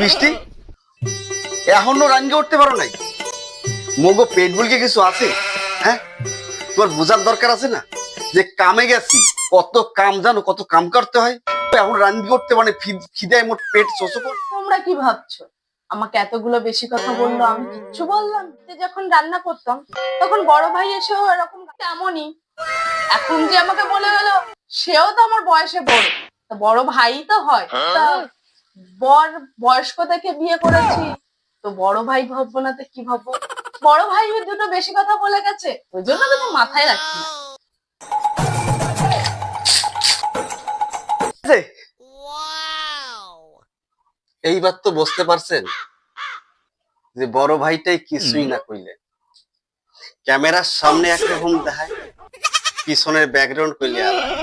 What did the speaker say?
বৃষ্টি এখনো রান্না করতে পারো নাই? মগো পেট বলকে কিছু আছে? হ্যাঁ, তোমার বোঝার দরকার আছে না যে কামে গেছি, কত কাম জানো, কত কাম করতে হয়। এখন রান্না করতে মানে খিদায় মোট পেট শোষো কর। তোমরা কি ভাবছো আমাকে এতগুলো বেশি কথা বললো, আমি কিচ্ছু বললাম? যে যখন রান্না করতাম তখন বড় ভাই এসেও এরকম তেমনই। এখন যে আমাকে বলে গেল, সেও তো আমার বয়সে বড়, তা বড় ভাই তো হয়। তা বর বয়স্ক দেখে বিয়ে করেছি, তো বড় ভাই ভাববো না তো কি ভাববো? বড় ভাই দুটো বেশি কথা বলে গেছে, ওই জন্য তুমি মাথায় রাখি না। আছে? এইবার তো বুঝতে পারছেন যে বড় ভাইটাই কিছুই না কইলে। ক্যামেরার সামনে একরকম দেখায়, পিছনের ব্যাকগ্রাউন্ড কইলে আলাদা।